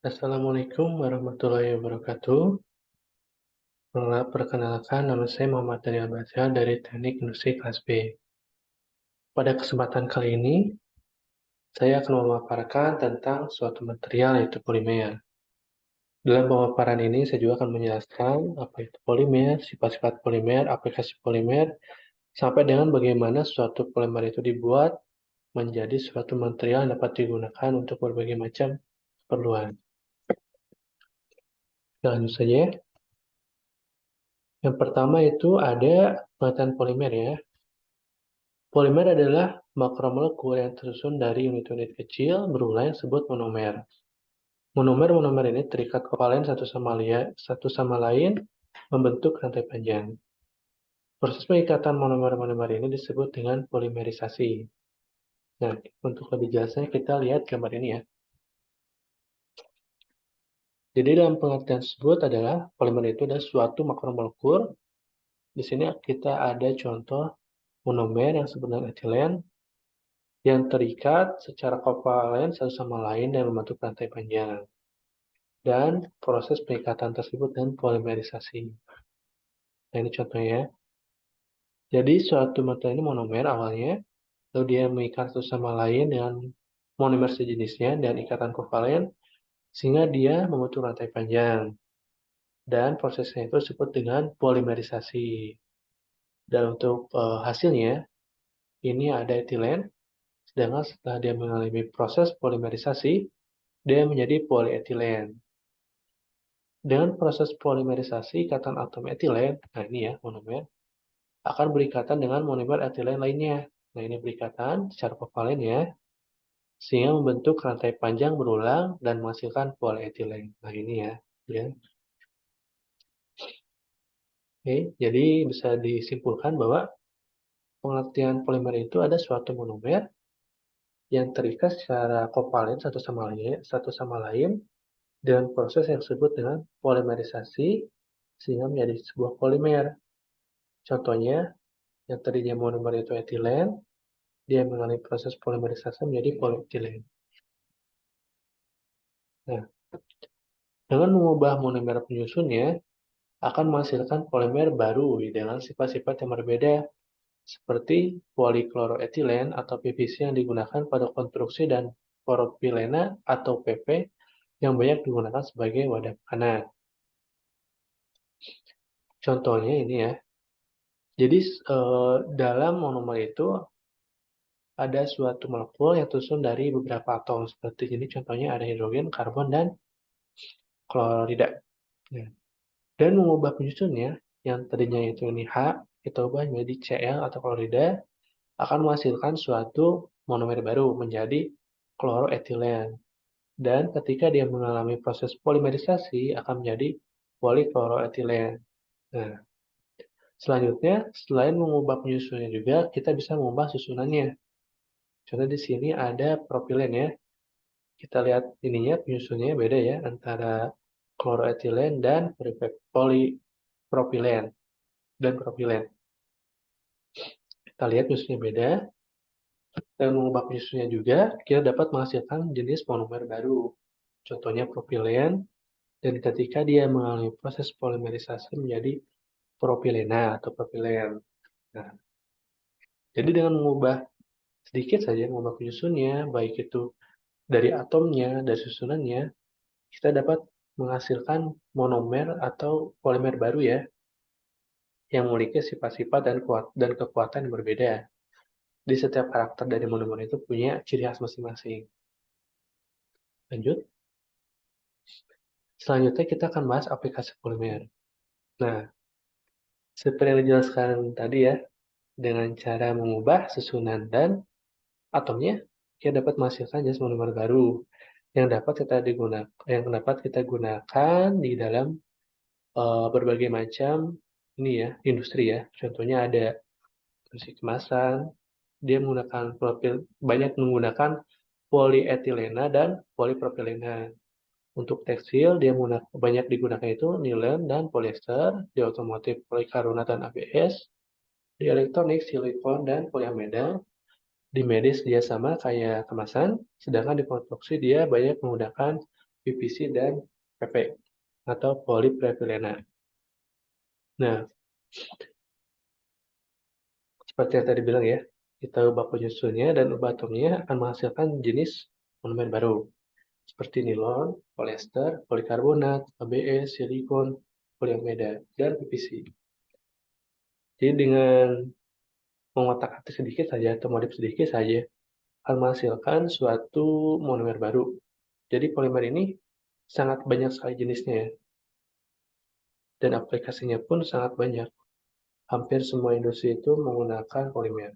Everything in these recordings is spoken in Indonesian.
Assalamualaikum warahmatullahi wabarakatuh. Perkenalkan, nama saya Muhammad Daniel Baca dari Teknik Industri kelas B. Pada kesempatan kali ini, saya akan memaparkan tentang suatu material yaitu polimer. Dalam pemaparan ini, saya juga akan menjelaskan apa itu polimer, sifat-sifat polimer, aplikasi polimer, sampai dengan bagaimana suatu polimer itu dibuat menjadi suatu material yang dapat digunakan untuk berbagai macam keperluan. Lanjut saja ya. Yang pertama itu ada pengertian polimer ya. Polimer adalah makromolekul yang tersusun dari unit-unit kecil berulang yang disebut monomer. Monomer-monomer ini terikat kovalen satu sama lain membentuk rantai panjang. Proses pengikatan monomer-monomer ini disebut dengan polimerisasi. Nah, untuk lebih jelasnya kita lihat gambar ini ya. Jadi dalam pengertian tersebut adalah polimer itu adalah suatu makromolekul. Di sini kita ada contoh monomer yang sebenarnya etilen yang terikat secara kovalen satu sama lain dan membentuk rantai panjang. Dan proses pengikatan tersebut dengan polimerisasi. Nah, ini contohnya. Jadi, suatu material ini monomer awalnya, lalu dia mengikat satu sama lain dengan monomer sejenisnya dan ikatan kovalen, sehingga dia membentuk rantai panjang. Dan prosesnya itu disebut dengan polimerisasi. Dan untuk hasilnya, ini ada etilen, sedangkan setelah dia mengalami proses polimerisasi, dia menjadi polyetilen. Dengan proses polimerisasi, ikatan atom etilen, nah ini ya monomer, akan berikatan dengan monomer etilen lainnya. Nah ini berikatan secara kovalen ya, sehingga membentuk rantai panjang berulang dan menghasilkan polyetilen. Nah ini ya, ya. Oke, jadi bisa disimpulkan bahwa pengertian polimer itu ada suatu monomer yang terikat secara kovalen satu sama lain dengan proses yang disebut dengan polimerisasi sehingga menjadi sebuah polimer. Contohnya, yang tadinya monomer itu etilen, dia mengalami proses polimerisasi menjadi polyetilen. Nah, dengan mengubah monomer penyusunnya, akan menghasilkan polimer baru dengan sifat-sifat yang berbeda, seperti polikloroetilen atau PVC yang digunakan pada konstruksi dan propilena atau PP yang banyak digunakan sebagai wadah makanan. Contohnya ini ya. Jadi dalam monomer itu ada suatu molekul yang tersusun dari beberapa atom. Seperti ini contohnya ada hidrogen, karbon, dan klorida. Ya. Dan mengubah penyusunnya, yang tadinya itu ini H, kita ubah menjadi Cl atau klorida, akan menghasilkan suatu monomer baru menjadi kloroetilen. Dan ketika dia mengalami proses polimerisasi, akan menjadi polikloroetilen. Nah, selanjutnya, selain mengubah penyusunnya juga, kita bisa mengubah susunannya. Contoh di sini ada propilen ya. Kita lihat ininya penyusunnya beda ya antara kloroetilen dan polipropilen dan propilen. Kita lihat penyusunnya beda dan mengubah penyusunnya juga kita dapat menghasilkan jenis monomer baru. Contohnya propilen dan ketika dia mengalami proses polimerisasi menjadi propilena atau propilen. Nah, jadi dengan mengubah sedikit saja mengubah penyusunnya, baik itu dari atomnya, dari susunannya, kita dapat menghasilkan monomer atau polimer baru ya, yang memiliki sifat-sifat dan kekuatan yang berbeda. Di setiap karakter dari monomer itu punya ciri khas masing-masing. Lanjut. Selanjutnya kita akan bahas aplikasi polimer. Nah, seperti yang dijelaskan tadi ya, dengan cara mengubah susunan dan atomnya, kita dapat menghasilkan jenis monomer baru yang dapat kita gunakan di dalam berbagai macam ini ya industri ya. Contohnya ada industri kemasan, dia banyak menggunakan polietilena dan polipropilena. Untuk tekstil, dia banyak digunakan itu nilen dan polyester, di otomotif polikarbonat dan ABS, di elektronik silikon dan poliamida, di medis dia sama kayak kemasan, sedangkan di konstruksi dia banyak menggunakan PVC, dan PP atau polipropilena. Nah, seperti yang tadi bilang ya, kita ubah penyusunnya dan ubah atomnya akan menghasilkan jenis monomer baru, seperti nilon, polyester, polikarbonat, ABS, silikon, poliamida, dan PVC. Jadi dengan mengotak-atik sedikit saja atau modif sedikit saja akan menghasilkan suatu monomer baru. Jadi polimer ini sangat banyak sekali jenisnya ya, dan aplikasinya pun sangat banyak. Hampir semua industri itu menggunakan polimer.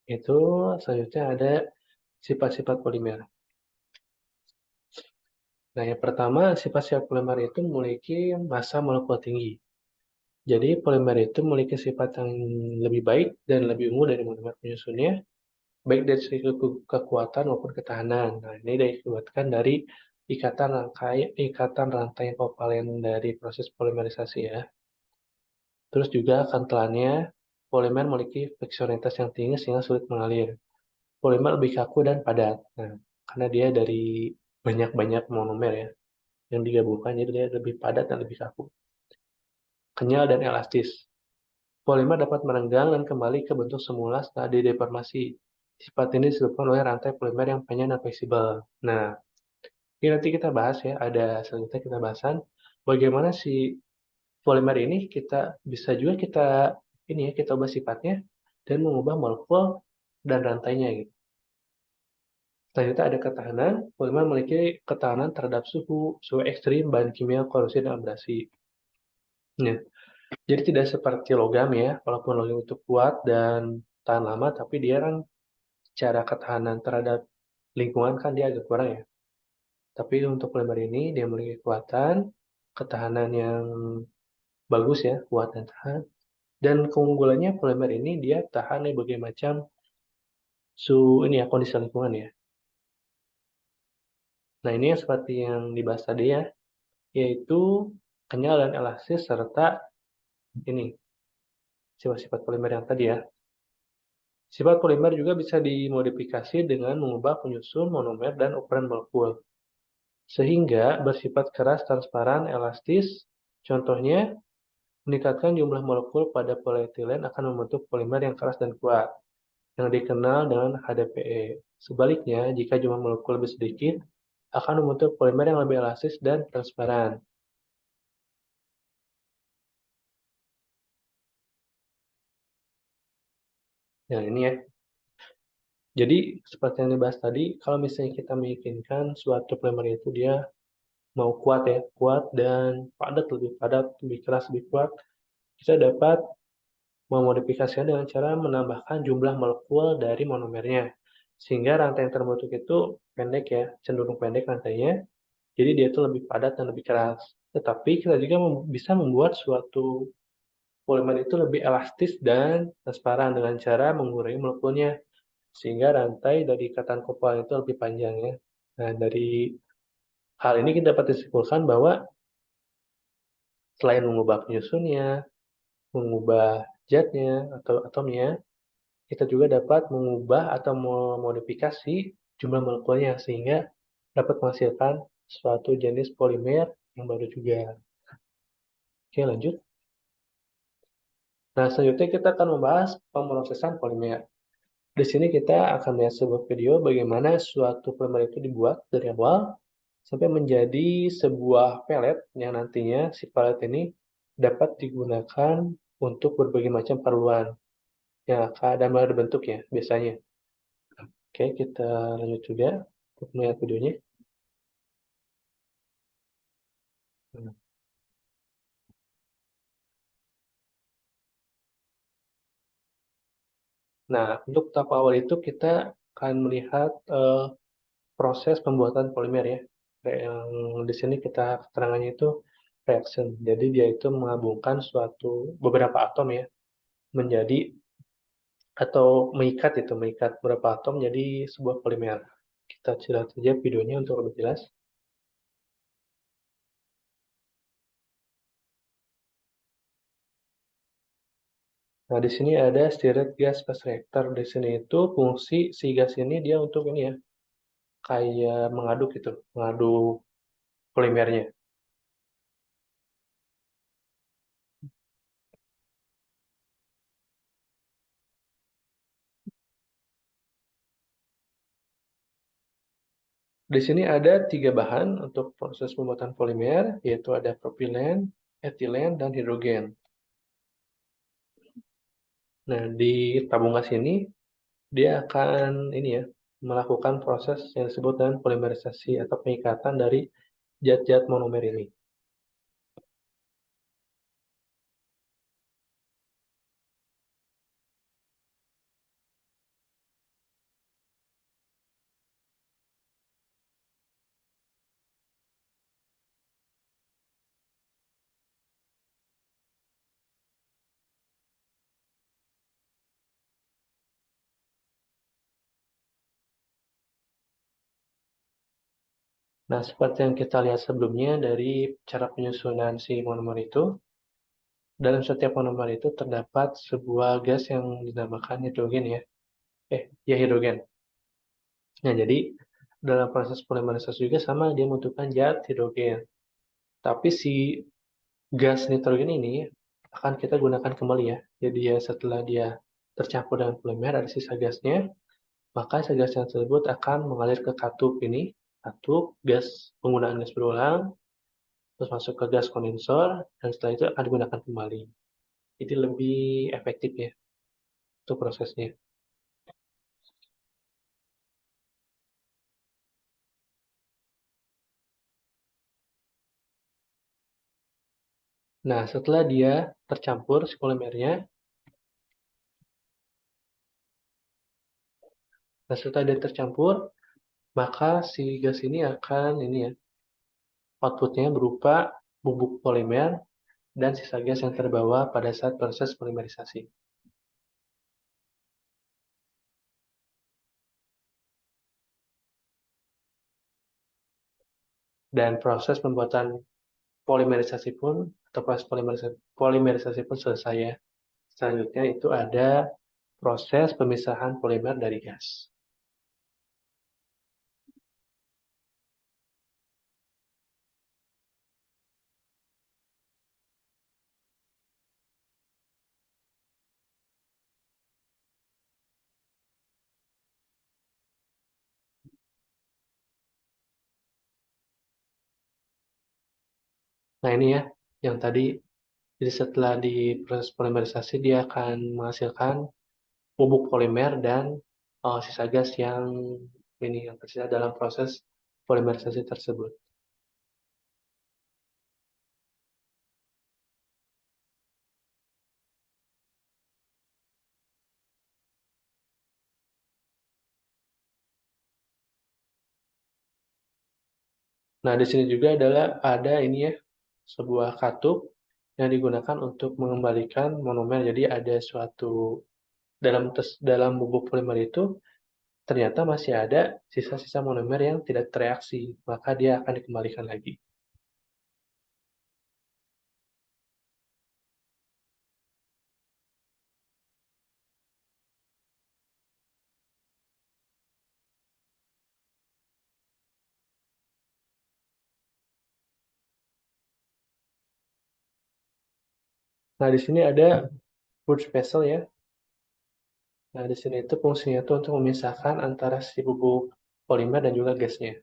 Itu selanjutnya ada sifat-sifat polimer. Nah, yang pertama, sifat-sifat polimer itu memiliki massa molekul tinggi. Jadi, polimer itu memiliki sifat yang lebih baik dan lebih unggul dari monomer penyusunnya, baik dari segi kekuatan maupun ketahanan. Nah, ini disebabkan dari ikatan rantai kovalen dari proses polimerisasi ya. Terus juga kantelannya, polimer memiliki fleksibilitas yang tinggi sehingga sulit mengalir. Polimer lebih kaku dan padat. Nah, karena dia dari banyak-banyak monomer ya yang digabungkan, jadi dia lebih padat dan lebih kaku. Kenyal dan elastis. Polimer dapat merenggang dan kembali ke bentuk semula setelah dideformasi. Sifat ini disebabkan oleh rantai polimer yang panjang dan fleksibel. Nah, ini nanti kita bahas ya, ada selanjutnya kita bahasan bagaimana si polimer ini kita bisa juga kita ubah sifatnya dan mengubah molekul dan rantainya gitu. Selanjutnya ada ketahanan. Polimer memiliki ketahanan terhadap suhu ekstrim, bahan kimia, korosi, dan abrasi. Nah, jadi tidak seperti logam ya, walaupun logam itu kuat dan tahan lama, tapi dia kan secara ketahanan terhadap lingkungan kan dia agak kurang ya. Tapi untuk polimer ini dia memiliki kekuatan, ketahanan yang bagus ya, kuat dan tahan. Dan keunggulannya polimer ini dia tahan nih berbagai macam kondisi lingkungan ya. Nah ini yang seperti yang dibahas tadi ya, yaitu kenyal dan elastis serta ini sifat-sifat polimer yang tadi ya. Sifat polimer juga bisa dimodifikasi dengan mengubah penyusun, monomer, dan ukuran molekul. Sehingga bersifat keras, transparan, elastis. Contohnya, meningkatkan jumlah molekul pada polietilen akan membentuk polimer yang keras dan kuat, yang dikenal dengan HDPE. Sebaliknya, jika jumlah molekul lebih sedikit, akan membentuk polimer yang lebih elastis dan transparan. Nah, ini ya. Jadi, seperti yang dibahas tadi, kalau misalnya kita meyakinkan suatu polimer itu dia mau kuat ya, kuat dan padat, lebih keras, lebih kuat, kita dapat memodifikasinya dengan cara menambahkan jumlah molekul dari monomernya. Sehingga rantai yang terbentuk itu pendek ya, cenderung pendek rantainya, jadi dia itu lebih padat dan lebih keras. Tetapi kita juga bisa membuat suatu polimer itu lebih elastis dan transparan dengan cara mengurangi molekulnya, sehingga rantai dari ikatan kovalent itu lebih panjang ya. Nah, dari hal ini kita dapat disimpulkan bahwa selain mengubah penyusunnya, mengubah zatnya atau atomnya, kita juga dapat mengubah atau memodifikasi jumlah molekulnya sehingga dapat menghasilkan suatu jenis polimer yang baru juga. Oke, lanjut. Nah, selanjutnya kita akan membahas pemrosesan polimer. Di sini kita akan melihat sebuah video bagaimana suatu polimer itu dibuat dari awal sampai menjadi sebuah pelet yang nantinya si pelet ini dapat digunakan untuk berbagai macam perluan yang akan dan ada bentuk ya biasanya. Oke, kita lanjut juga untuk melihat videonya. Nah, untuk tahap awal itu kita akan melihat proses pembuatan polimer ya. Kayak yang di sini kita keterangannya itu reaction. Jadi dia itu menggabungkan beberapa atom ya menjadi atau mengikat beberapa atom jadi sebuah polimer. Kita lihat saja videonya untuk lebih jelas. Nah, di sini ada stirred gas phase reactor. Di sini itu fungsi si gas ini dia untuk ini ya, kayak mengaduk gitu, mengaduk polimernya. Di sini ada 3 bahan untuk proses pembuatan polimer, yaitu ada propilen, etilen, dan hidrogen. Nah, di tabung gas ini dia akan ini ya, melakukan proses yang disebut dengan polimerisasi atau pengikatan dari zat-zat monomer ini. Nah, seperti yang kita lihat sebelumnya dari cara penyusunan si monomer itu, dalam setiap monomer itu terdapat sebuah gas yang dinamakan hidrogen ya. Ya hidrogen. Nah, jadi dalam proses polimerisasi juga sama, dia membutuhkan zat hidrogen. Tapi si gas nitrogen ini akan kita gunakan kembali ya. Jadi ya setelah dia tercampur dengan polimer ada sisa gasnya, maka sisa gas yang tersebut akan mengalir ke katup ini, katup gas penggunaan gas berulang, terus masuk ke gas kondensor, dan setelah itu akan digunakan kembali. Jadi lebih efektif ya untuk prosesnya. Nah, setelah dia tercampur si polimernya, nah setelah dia tercampur, maka si gas ini akan ini ya, outputnya berupa bubuk polimer dan sisa gas yang terbawa pada saat proses polimerisasi. Dan proses pembuatan polimerisasi pun atau proses polimerisasi pun selesai ya. Selanjutnya itu ada proses pemisahan polimer dari gas. Nah ini ya, yang tadi, jadi setelah di proses polimerisasi dia akan menghasilkan bubuk polimer dan sisa gas yang ini yang tersisa dalam proses polimerisasi tersebut. Nah, di sini juga adalah ada ini ya, sebuah katup yang digunakan untuk mengembalikan monomer. Jadi ada suatu dalam bubuk polimer itu ternyata masih ada sisa-sisa monomer yang tidak tereaksi, maka dia akan dikembalikan lagi. Nah, di sini ada Wurtz vessel ya. Nah, di sini itu fungsinya itu untuk memisahkan antara si bubuk polimer dan juga gasnya.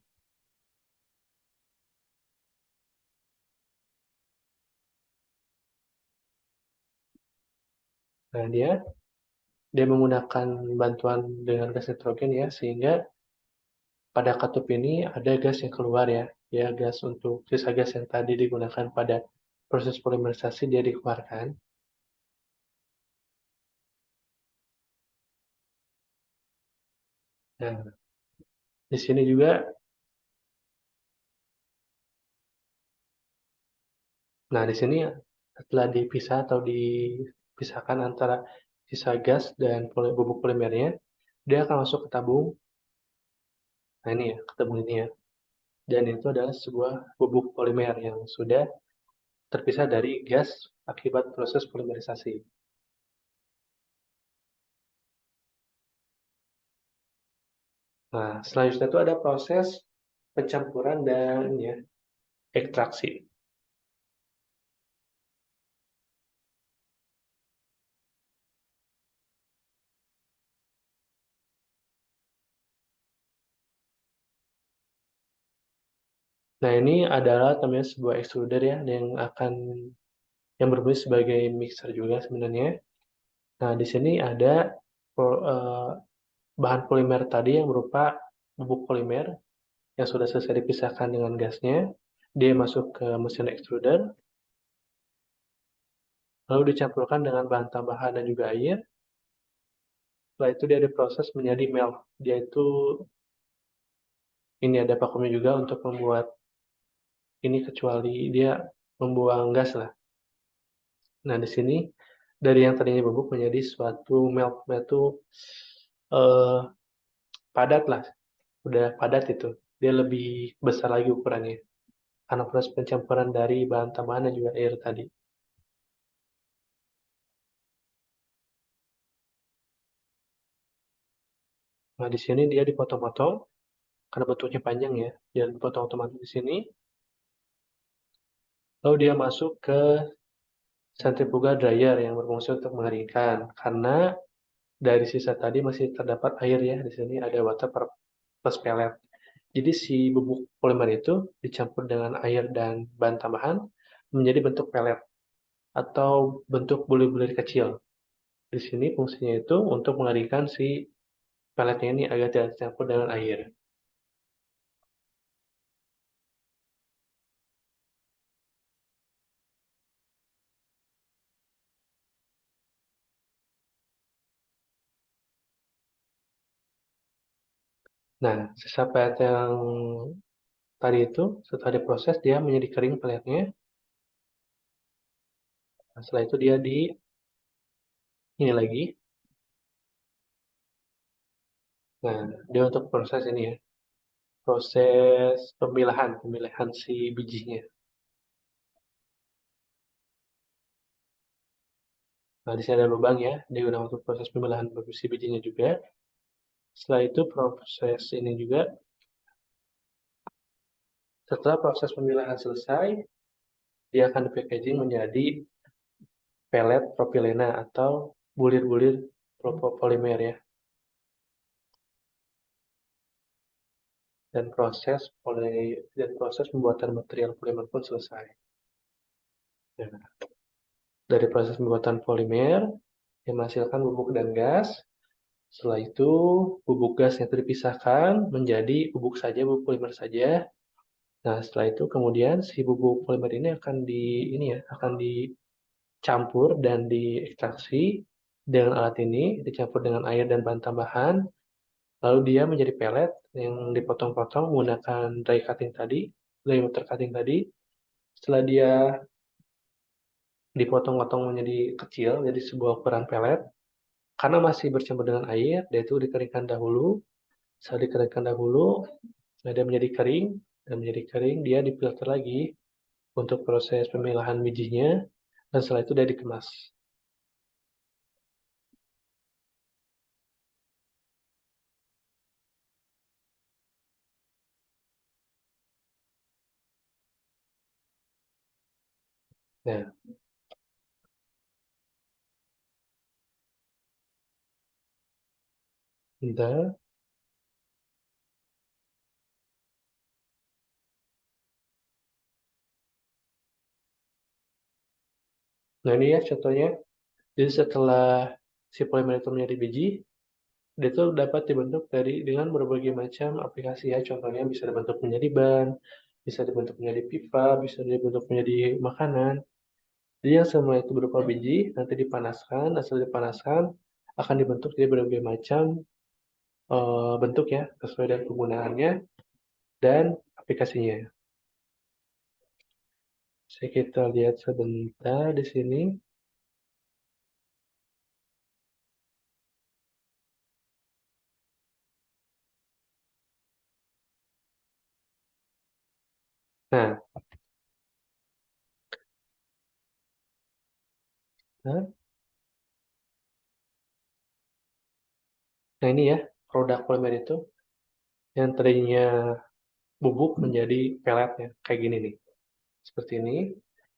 Nah, dia menggunakan bantuan dengan gas nitrogen ya, sehingga pada katup ini ada gas yang keluar ya. Ya, gas untuk sisa gas yang tadi digunakan pada proses polimerisasi dia dikeluarkan. Nah, di sini juga, nah di sini setelah dipisah atau dipisahkan antara sisa gas dan bubuk polimernya, dia akan masuk ke tabung. Nah ini ya, ke tabung ini ya. Dan itu adalah sebuah bubuk polimer yang sudah terpisah dari gas akibat proses polimerisasi. Nah, selanjutnya itu ada proses pencampuran dan ya, ekstraksi. Nah, ini adalah namanya sebuah extruder ya, yang berfungsi sebagai mixer juga sebenarnya. Nah, di sini ada bahan polimer tadi yang berupa bubuk polimer yang sudah selesai dipisahkan dengan gasnya. Dia masuk ke mesin extruder, lalu dicampurkan dengan bahan tambahan dan juga air. Setelah itu dia diproses menjadi melt. Dia itu ini ada vakumnya juga untuk membuat ini kecuali dia membuang gas lah. Nah, di sini dari yang tadinya bubuk menjadi suatu melt. Melt itu eh, padat lah, udah padat itu. Dia lebih besar lagi ukurannya karena proses pencampuran dari bahan tambahan dan juga air tadi. Nah, di sini dia dipotong-potong karena bentuknya panjang ya. Dia dipotong otomatis di sini. Lalu dia masuk ke centrifugal dryer yang berfungsi untuk mengeringkan. Karena dari sisa tadi masih terdapat air ya. Di sini ada water plus pellet. Jadi si bubuk polimer itu dicampur dengan air dan bahan tambahan menjadi bentuk pelet atau bentuk bulir-bulir kecil. Di sini fungsinya itu untuk mengeringkan si peletnya ini agar tidak tercampur dengan air. Nah, sisa pelet yang tadi itu setelah diproses dia menjadi kering peletnya. Nah, setelah itu dia di ini lagi. Nah, dia untuk proses ini ya, proses pemilahan si bijinya. Nah, di sini ada lubang ya, dia udah untuk proses pemilahan si bijinya juga. Setelah itu proses ini juga, setelah proses pemilahan selesai, dia akan di-packaging menjadi pelet propilena atau bulir-bulir polimer ya. Dan proses pembuatan material polimer pun selesai. Nah, dari proses pembuatan polimer, yang menghasilkan bubuk dan gas. Setelah itu, bubuk gasnya itu dipisahkan menjadi bubuk saja, bubuk polimer saja. Nah, setelah itu kemudian si bubuk polimer ini ya, akan dicampur dan diekstraksi dengan alat ini, dicampur dengan air dan bahan tambahan, lalu dia menjadi pelet yang dipotong-potong menggunakan dry water cutting tadi. Setelah dia dipotong-potong menjadi kecil, jadi sebuah ukuran pelet, karena masih bercampur dengan air, dia itu dikeringkan dahulu. Setelah dikeringkan dahulu, nah dia menjadi kering, dan menjadi kering, dia difilter lagi untuk proses pemilahan bijinya, dan setelah itu dia dikemas. Nah, bentar. Nah ini ya contohnya. Jadi setelah si polimer itu menjadi biji, dia itu dapat dibentuk dengan berbagai macam aplikasi ya. Contohnya bisa dibentuk menjadi ban, bisa dibentuk menjadi pipa, bisa dibentuk menjadi makanan. Jadi yang semua itu berupa biji, nanti dipanaskan, hasil dipanaskan akan dibentuk jadi berbagai macam bentuk ya, sesuai dengan penggunaannya dan aplikasinya. Bisa kita lihat sebentar di sini. Nah, nah, nah ini ya produk polimer itu. yang tadinya bubuk menjadi peletnya, kayak gini nih, seperti ini,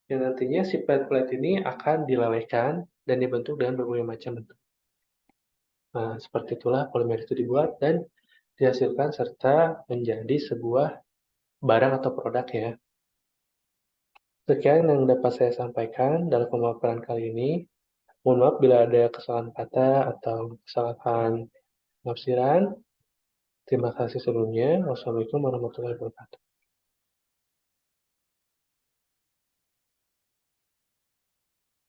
yang nantinya si pelet-pelet ini akan dilelehkan dan dibentuk dengan berbagai macam bentuk. Nah, seperti itulah polimer itu dibuat dan dihasilkan serta menjadi sebuah barang atau produk ya. Sekian yang dapat saya sampaikan dalam pemaparan kali ini. Mohon maaf bila ada kesalahan kata atau kesalahan penafsiran. Terima kasih sebelumnya. Wassalamualaikum warahmatullahi wabarakatuh.